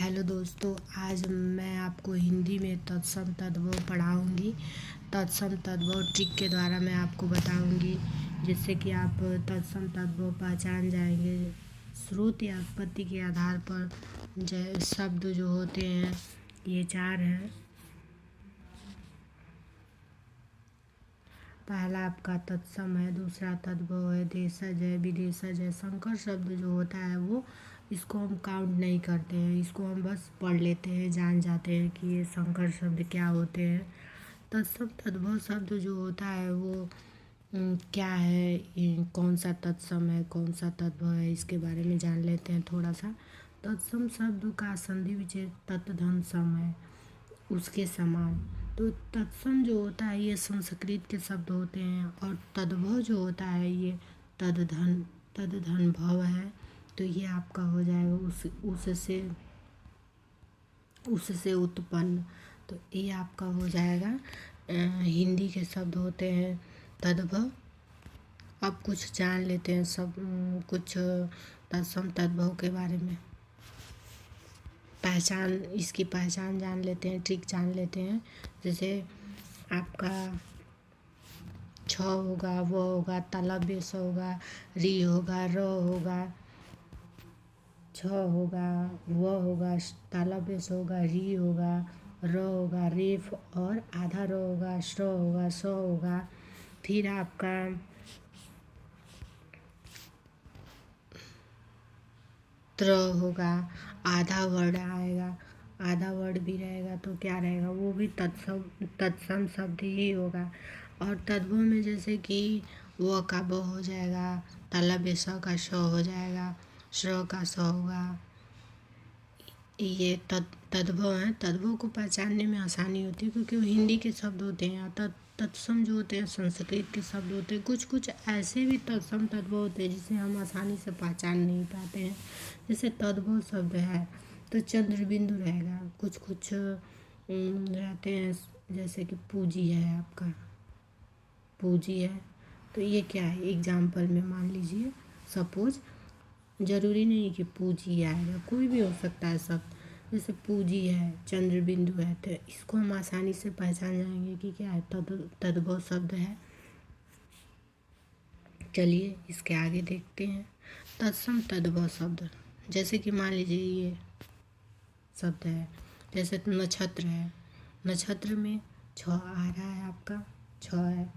Hello दोस्तों, आज मैं आपको हिंदी में तत्सम तद्भव पढ़ाऊँगी। तत्सम तद्भव ट्रिक के द्वारा मैं आपको बताऊँगी, जिससे कि आप तत्सम तद्भव पहचान जाएंगे। स्रोत या उत्पत्ति के आधार पर शब्द जो होते हैं ये 4 हैं। पहला आपका तत्सम है, दूसरा तद्भव है, देशज है, विदेशज है। संकर शब्द जो होता है वो इसको हम काउंट नहीं करते हैं, इसको हम बस पढ़ लेते हैं, जान जाते हैं कि ये संकर शब्द क्या होते हैं। तत्सम तद्भव शब्द जो होता है वो क्या है, कौन सा तत्सम है, कौन सा तद्भव है, इसके बारे में जान लेते हैं थोड़ा सा। तत्सम शब्द का संधि विच्छेद तत्धन सम है, उसके समान। तो तत्सम जो होता है ये संस्कृत के शब्द होते हैं, और तद्भव जो होता है ये तद्धन भव है। तो ये आपका हो जाएगा उससे उत्पन्न। तो ये आपका हो जाएगा हिंदी के शब्द होते हैं तद्भव। अब कुछ जान लेते हैं सब कुछ तत्सम तद्भव के बारे में। इसकी पहचान जान लेते हैं, ट्रिक जान लेते हैं। जैसे आपका छ होगा, व होगा, तालव्य स होगा, री होगा, र होगा, छ होगा, व होगा, तालव्य स होगा, री होगा, र होगा, रेफ और आधा र होगा, श्र होगा, स होगा। फिर आपका त्र होगा, आधा वर्ड आएगा, आधा वर्ड भी रहेगा तो क्या रहेगा, वो भी तत्सम शब्द ही होगा। और तद्भव में जैसे कि व का ब हो जाएगा, तालव्य स का श हो जाएगा, श्र का स होगा। ये तद्भव है। तद्भव को पहचानने में आसानी होती है क्योंकि वो हिंदी के शब्द होते हैं। तत्सम जो होते हैं संस्कृत के शब्द होते हैं। कुछ कुछ ऐसे भी तत्सम तद्भव होते हैं जिसे हम आसानी से पहचान नहीं पाते हैं। जैसे तद्भव शब्द है तो चंद्र बिंदु रहेगा। कुछ कुछ रहते हैं, जैसे कि पूजी है, आपका पूजी है तो ये क्या है, एग्जाम्पल में मान लीजिए, सपोज, जरूरी नहीं कि पूजी आएगा, कोई भी हो सकता है शब्द। जैसे पूजी है, चंद्र बिंदु है, तो इसको हम आसानी से पहचान जाएंगे कि क्या है, तद्भव शब्द है। चलिए इसके आगे देखते हैं तत्सम तद्भव शब्द। जैसे कि मान लीजिए ये शब्द है, जैसे नक्षत्र है, नक्षत्र में छ आ रहा है, आपका छ है,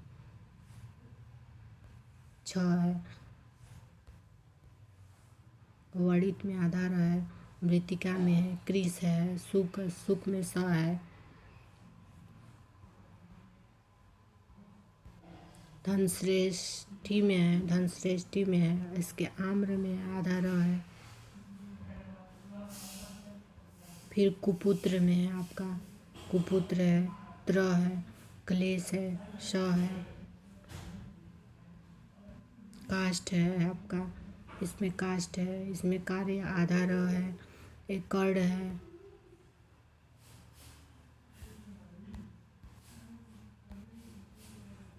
छ है, वणित में आधा र है, मृतिका में है, कृष है, सुक में स है, धनश्रेष्ठी में है, धनश्रेष्ठी में है, इसके आम्र में आधा र है। फिर कुपुत्र में है, आपका कुपुत्र है, त्र है, क्लेश है, श है, काष्ठ है आपका, इसमें काष्ठ है, इसमें कार्य आधा र है, एक कर्ण है,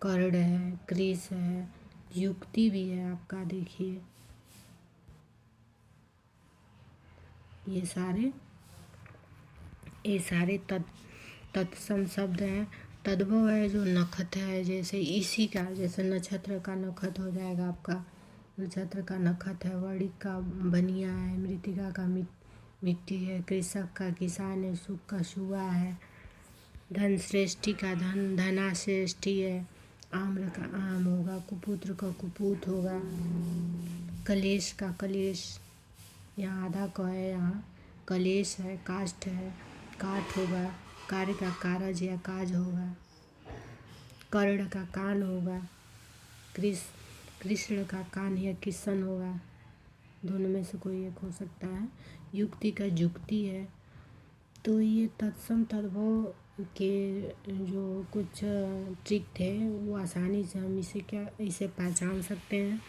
कर्ण है, कृष है, युक्ति भी है आपका। देखिए ये सारे तत्सम शब्द हैं। तद्भव है जो नखत है, जैसे इसी का, जैसे नक्षत्र का नखत हो जाएगा आपका, नक्षत्र का नखत है, वर्णिक का बनिया है, मृतिका का मिट्टी है, कृषक का किसान है, सुख का शुआ है, धनश्रेष्ठी का धनाश्रेष्ठी है, आम्र का आम होगा, कुपुत्र का कुपूत होगा, कलेश का कलेश, यहाँ आधा क है, यहाँ कलेश है, काष्ठ है, काठ होगा, कार्य का कारज या काज होगा, कर्ण का कान होगा, कृष्ण का कान या किशन होगा, दोनों में से कोई एक हो सकता है, युक्ति का जुक्ति है। तो ये तत्सम तद्भव के जो कुछ ट्रिक थे वो आसानी से हम इसे पहचान सकते हैं।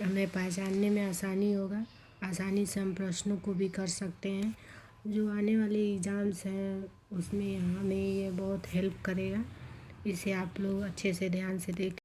हमें पहचानने में आसानी होगा, आसानी से हम प्रश्नों को भी कर सकते हैं। जो आने वाले एग्ज़ाम्स हैं उसमें हमें ये बहुत हेल्प करेगा। इसे आप लोग अच्छे से ध्यान से देख